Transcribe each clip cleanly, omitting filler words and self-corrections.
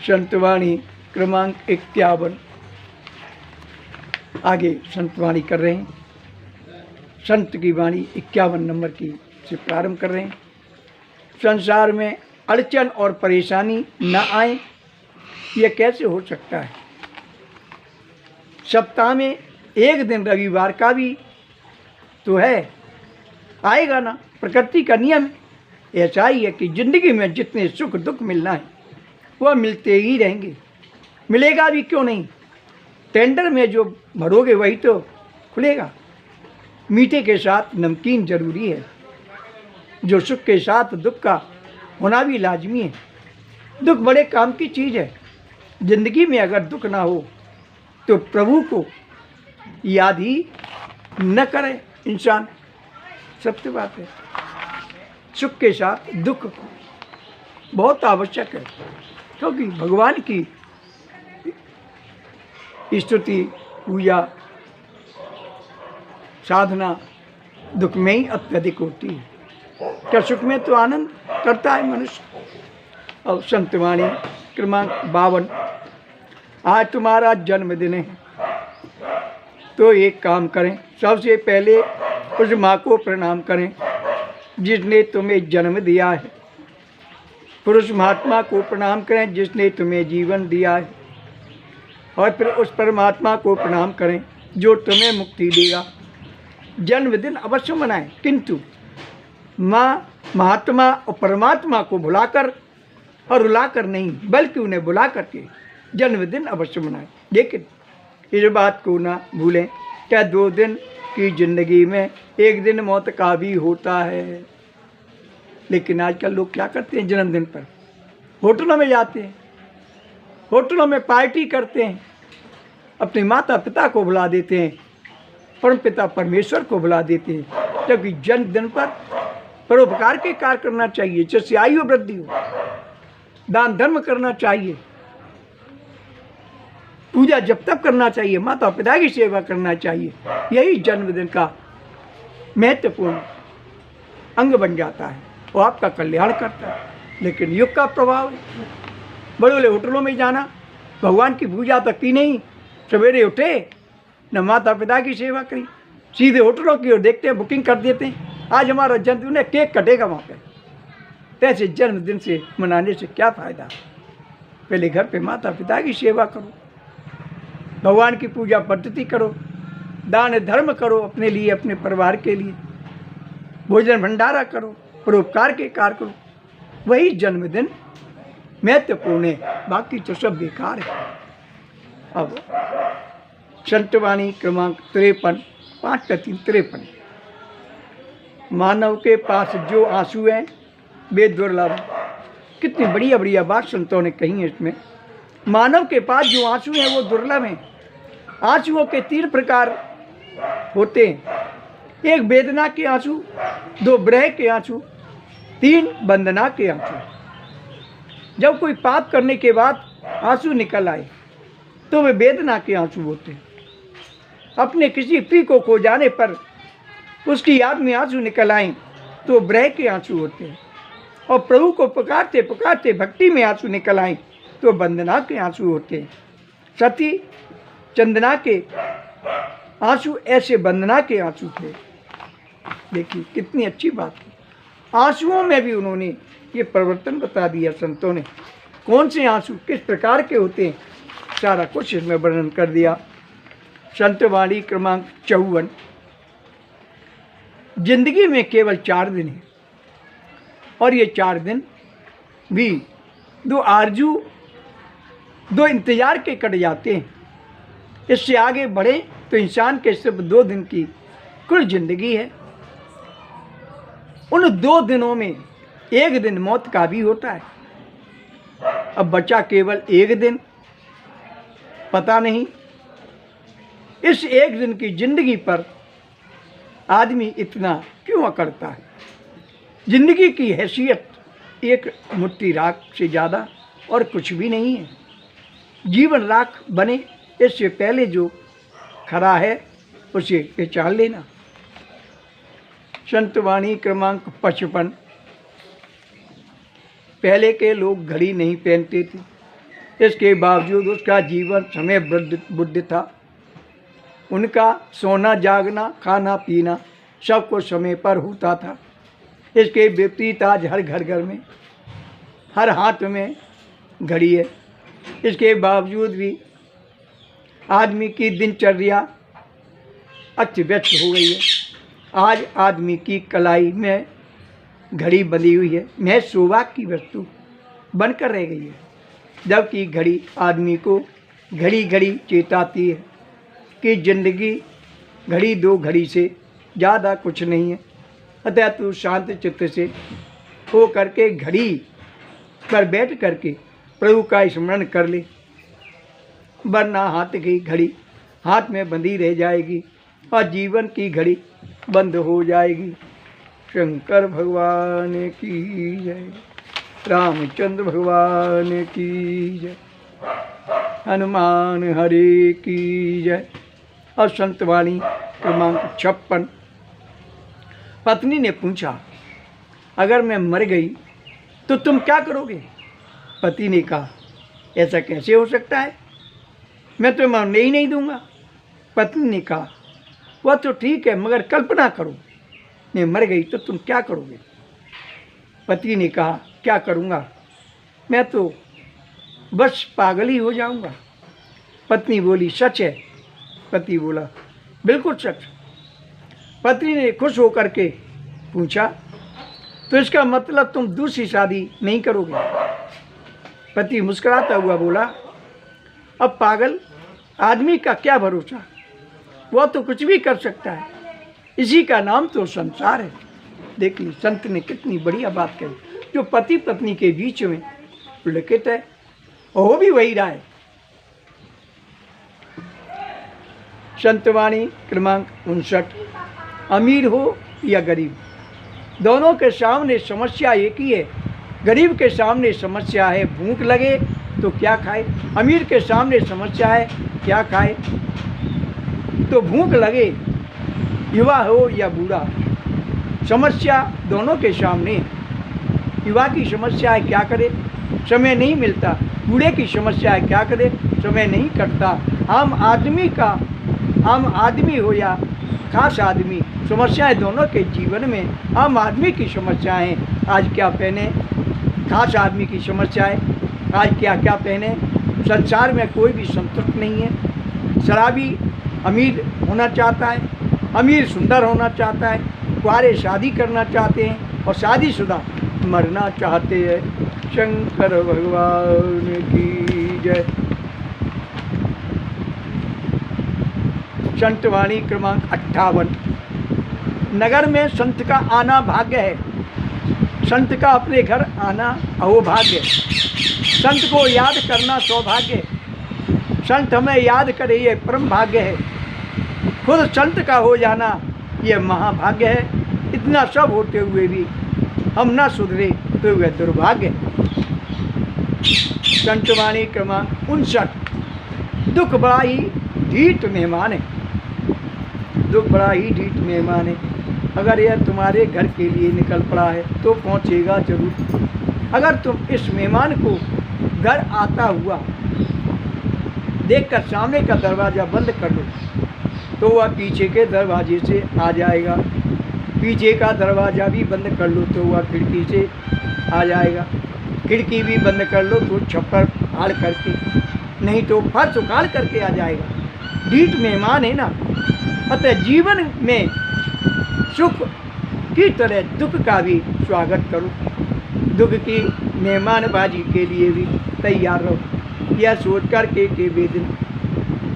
संतवाणी क्रमांक 51। आगे संतवाणी कर रहे हैं। संत की वाणी 51 नंबर की से प्रारंभ कर रहे हैं। संसार में अड़चन और परेशानी न आए, यह कैसे हो सकता है। सप्ताह में एक दिन रविवार का भी तो है, आएगा ना, प्रकृति का नियम ऐसा ही है कि जिंदगी में जितने सुख दुख मिलना है वह मिलते ही रहेंगे, मिलेगा भी क्यों नहीं। टेंडर में जो भरोगे वही तो खुलेगा। मीठे के साथ नमकीन जरूरी है, जो सुख के साथ दुख का होना भी लाजमी है। दुख बड़े काम की चीज़ है। जिंदगी में अगर दुख ना हो तो प्रभु को याद ही न करे इंसान। सत्य बात है। सुख के साथ दुख बहुत आवश्यक है, क्योंकि भगवान की स्तुति पूजा साधना दुख में ही अत्यधिक होती है। क्या सुख में तो आनंद करता है मनुष्य। और संतवाणी क्रमांक 52। आज तुम्हारा जन्मदिन है तो एक काम करें, सबसे पहले उस माँ को प्रणाम करें जिसने तुम्हें जन्म दिया है। पुरुष महात्मा को प्रणाम करें जिसने तुम्हें जीवन दिया है। और फिर उस परमात्मा को प्रणाम करें जो तुम्हें मुक्ति देगा। जन्मदिन अवश्य मनाएं, किंतु माँ महात्मा और परमात्मा को भुलाकर और रुलाकर नहीं, बल्कि उन्हें बुला करके जन्मदिन अवश्य मनाएं। लेकिन इस बात को ना भूलें, क्या 2 दिन की जिंदगी में एक दिन मौत का भी होता है। लेकिन आजकल लोग क्या करते हैं, जन्मदिन पर होटलों में जाते हैं, होटलों में पार्टी करते हैं, अपने माता पिता को बुला देते हैं, परम पिता परमेश्वर को बुला देते हैं। जबकि जन्मदिन पर परोपकार के कार्य करना चाहिए, जिससे आयु वृद्धि हो। दान धर्म करना चाहिए, पूजा जब तक करना चाहिए, माता पिता की सेवा करना चाहिए। यही जन्मदिन का महत्वपूर्ण अंग बन जाता है, वो आपका कल्याण करता है। लेकिन युग का प्रभाव है, बड़े बड़े होटलों में जाना, भगवान की पूजा तक की नहीं, सवेरे उठे न माता पिता की सेवा करी, सीधे होटलों की ओर देखते हैं, बुकिंग कर देते हैं, आज हमारा जन्मदिन है, केक कटेगा वहाँ पे। ऐसे जन्मदिन से मनाने से क्या फ़ायदा। पहले घर पे माता पिता की सेवा करो, भगवान की पूजा पद्धति करो, दान धर्म करो, अपने लिए अपने परिवार के लिए भोजन भंडारा करो, परोपकार के कार्य करो। वही जन्मदिन महत्वपूर्ण है, बाकी तो सब बेकार है। अब संतवाणी क्रमांक 53, 5-3-53। मानव के पास जो आंसू हैं वे दुर्लभ हैं। कितनी बढ़िया बढ़िया बात संतों ने कही है इसमें। मानव के पास जो आंसू हैं वो दुर्लभ हैं। आंसुओं के 3 प्रकार होते हैं। 1 वेदना के आंसू, 2 विरह के आंसू, 3 वंदना के आंसू। जब कोई पाप करने के बाद आंसू निकल आए तो वे वेदना के आंसू होते हैं। अपने किसी प्रिय को खो जाने पर उसकी याद में आंसू निकल आए तो विरह के आंसू होते हैं। और प्रभु को पुकारते पुकारते भक्ति में आंसू निकल आए तो वंदना के आंसू होते हैं। सती चंदना के आंसू ऐसे वंदना के आंसू थे। देखिए कितनी अच्छी बात है। आंसुओं में भी उन्होंने ये परिवर्तन बता दिया संतों ने, कौन से आंसू किस प्रकार के होते हैं, सारा कुछ इसमें वर्णन कर दिया। संतवाणी क्रमांक 54। जिंदगी में केवल 4 दिन है और ये 4 दिन भी 2 आरजू 2 इंतजार के कट जाते हैं। इससे आगे बढ़े तो इंसान के सिर्फ 2 दिन की कुल जिंदगी है। उन 2 दिनों में एक दिन मौत का भी होता है। अब बचा केवल 1 दिन, पता नहीं इस 1 दिन की जिंदगी पर आदमी इतना क्यों अकड़ता है। जिंदगी की हैसियत एक मुट्ठी राख से ज़्यादा और कुछ भी नहीं है। जीवन राख बने इससे पहले जो खरा है उसे पहचान लेना। संतवाणी क्रमांक 55। पहले के लोग घड़ी नहीं पहनते थे, इसके बावजूद उसका जीवन समय बुद्ध था। उनका सोना जागना खाना पीना सब कुछ समय पर होता था। इसके विपरीत आज हर घर में हर हाथ में घड़ी है। इसके बावजूद भी आदमी की दिनचर्या अस्त व्यस्त हो गई है। आज आदमी की कलाई में घड़ी बंधी हुई है, महज शोभा की वस्तु बनकर रह गई है, जबकि घड़ी आदमी को घड़ी घड़ी चेताती है कि जिंदगी घड़ी दो घड़ी से ज़्यादा कुछ नहीं है। अतः तू शांत चित्त से हो करके घड़ी पर बैठ करके प्रभु का स्मरण कर ले, वरना हाथ की घड़ी हाथ में बंधी रह जाएगी और जीवन की घड़ी बंद हो जाएगी। शंकर भगवान की जय, रामचंद्र भगवान की जय, हनुमान हरे की जय। और संतवाणी क्रमांक 56। पत्नी ने पूछा, अगर मैं मर गई तो तुम क्या करोगे? पति ने कहा, ऐसा कैसे हो सकता है, मैं तो मरने ही नहीं दूंगा। पत्नी ने कहा, वह तो ठीक है, मगर कल्पना करो मैं मर गई तो तुम क्या करोगे? पति ने कहा, क्या करूँगा, मैं तो बस पागल ही हो जाऊँगा। पत्नी बोली, सच है? पति बोला, बिल्कुल सच। पत्नी ने खुश होकर के पूछा, तो इसका मतलब तुम दूसरी शादी नहीं करोगे? पति मुस्कुराता हुआ बोला, अब पागल आदमी का क्या भरोसा, वह तो कुछ भी कर सकता है, इसी का नाम तो संसार है। देख ली संत ने कितनी बढ़िया बात कही, जो पति पत्नी के बीच में लिखित है, हो भी वही रहा है। संतवाणी क्रमांक 59। अमीर हो या गरीब, दोनों के सामने समस्या एक ही है। गरीब के सामने समस्या है भूख लगे तो क्या खाए, अमीर के सामने समस्या है क्या खाए तो भूख लगे। युवा हो या बूढ़ा, समस्या दोनों के सामने। युवा की समस्या है क्या करे, समय नहीं मिलता। बूढ़े की समस्या है क्या करे, समय नहीं कटता। आम आदमी हो या खास आदमी, समस्याएं दोनों के जीवन में। आम आदमी की समस्याएं आज क्या पहने, खास आदमी की समस्याएं आज क्या क्या पहने। संसार में कोई भी संतुष्ट नहीं है। शराबी अमीर होना चाहता है, अमीर सुंदर होना चाहता है, कुंवारे शादी करना चाहते हैं और शादीशुदा मरना चाहते हैं। शंकर भगवान की जय। संतवाणी क्रमांक 58। नगर में संत का आना भाग्य है, संत का अपने घर आना अहोभाग्य। संत को याद करना सौभाग्य है, संत हमें याद करे ये परम भाग्य है। खुद संत का हो जाना ये महाभाग्य है। इतना सब होते हुए भी हम न सुधरे तो वह दुर्भाग्य है। संतवाणी क्रमांक 59। दुख बड़ा ही ढीठ मेहमान है, दुख बड़ा ही ढीठ मेहमान है। अगर यह तुम्हारे घर के लिए निकल पड़ा है तो पहुंचेगा जरूर। अगर तुम इस मेहमान को घर आता हुआ देखकर सामने का दरवाज़ा बंद कर दो तो वह पीछे के दरवाजे से आ जाएगा। पीछे का दरवाज़ा भी बंद कर लो तो वह खिड़की से आ जाएगा। खिड़की भी बंद कर लो तो छप्पर फाड़ करके, नहीं तो फर्श उखाड़ करके आ जाएगा। ढीठ मेहमान है ना। अतः जीवन में सुख की तरह दुख का भी स्वागत करो। दुख की मेहमानबाजी के लिए भी तैयार रहो। यह सोच कर के वे दिन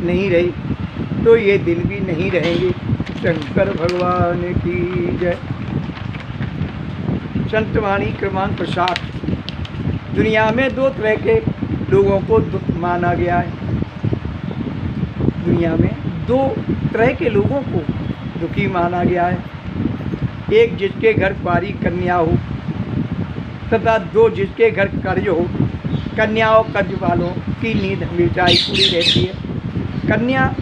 नहीं रहे तो ये दिन भी नहीं रहेंगे। शंकर भगवान की जय। संतवाणी क्रमांक 60। दुनिया में दो तरह के लोगों को दुख माना गया है। दुनिया में दो तरह के लोगों को दुखी माना गया है। एक जिसके घर कुंवारी कन्या हो तथा दो जिसके घर कर्ज हो। कन्या और कर्ज वालों की नींद हमेशा ही पूरी रहती है। कन्या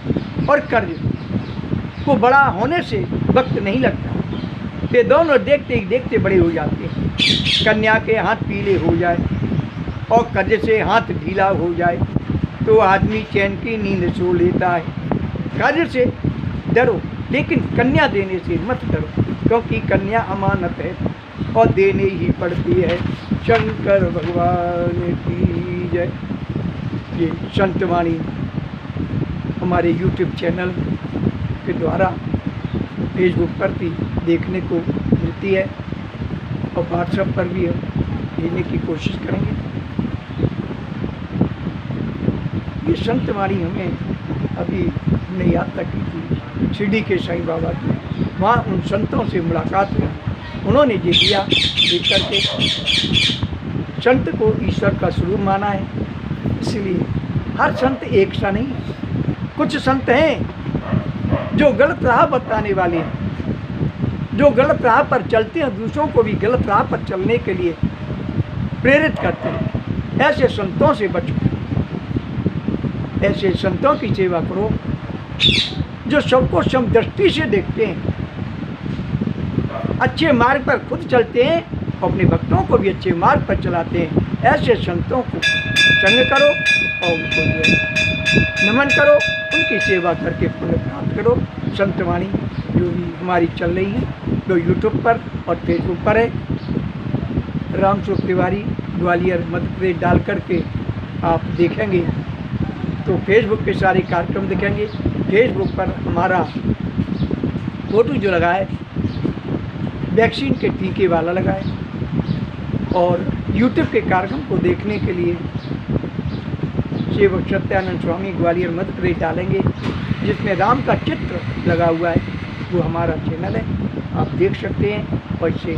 और कर्ज को बड़ा होने से वक्त नहीं लगता, ये दोनों देखते ही देखते बड़े हो जाते हैं। कन्या के हाथ पीले हो जाए और कर्ज से हाथ ढीला हो जाए तो आदमी चैन की नींद सो लेता है। कर्ज से डरो लेकिन कन्या देने से मत डरो, क्योंकि कन्या अमानत है और देने ही पड़ती है। शंकर भगवान की जय। ये संतवाणी हमारे YouTube चैनल के द्वारा फेसबुक पर भी देखने को मिलती है और व्हाट्सएप पर भी देने की कोशिश करेंगे। ये संतवाणी हमें अभी हमने यात्रा की थी शिरडी के साईं बाबा की, वहाँ उन संतों से मुलाकात हुई। उन्होंने ये दिया देख करके संत को ईश्वर का स्वरूप माना है, इसलिए हर संत एक सा नहीं है। कुछ संत हैं जो गलत राह बताने वाले हैं, जो गलत राह पर चलते हैं, दूसरों को भी गलत राह पर चलने के लिए प्रेरित करते हैं। ऐसे संतों से बचो, ऐसे संतों की सेवा करो जो सबको समदृष्टि से देखते हैं, अच्छे मार्ग पर खुद चलते हैं और अपने भक्तों को भी अच्छे मार्ग पर चलाते हैं। ऐसे संतों को संग करो और उनको जो है नमन करो, उनकी सेवा करके पुण्य प्राप्त करो। संतवाणी जो भी हमारी चल रही है, जो यूट्यूब पर और फेसबुक पर है, रामस्वरूप तिवारी ग्वालियर मध्य प्रदेश डाल करके आप देखेंगे तो फेसबुक पे सारे कार्यक्रम दिखेंगे। फेसबुक पर हमारा फोटो जो लगा है वैक्सीन के टीके वाला लगा है, और यूट्यूब के कार्यक्रम को देखने के लिए सेवक सत्यानंद स्वामी ग्वालियर मध्य प्रदेश डालेंगे, जिसमें राम का चित्र लगा हुआ है, वो हमारा चैनल है, आप देख सकते हैं। और इससे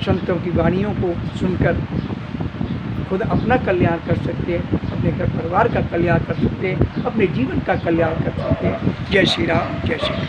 संतों की वाणियों को सुनकर खुद अपना कल्याण कर सकते हैं, अपने घर परिवार का कल्याण कर सकते हैं, अपने जीवन का कल्याण कर सकते हैं। जय श्री राम, जय श्री राम।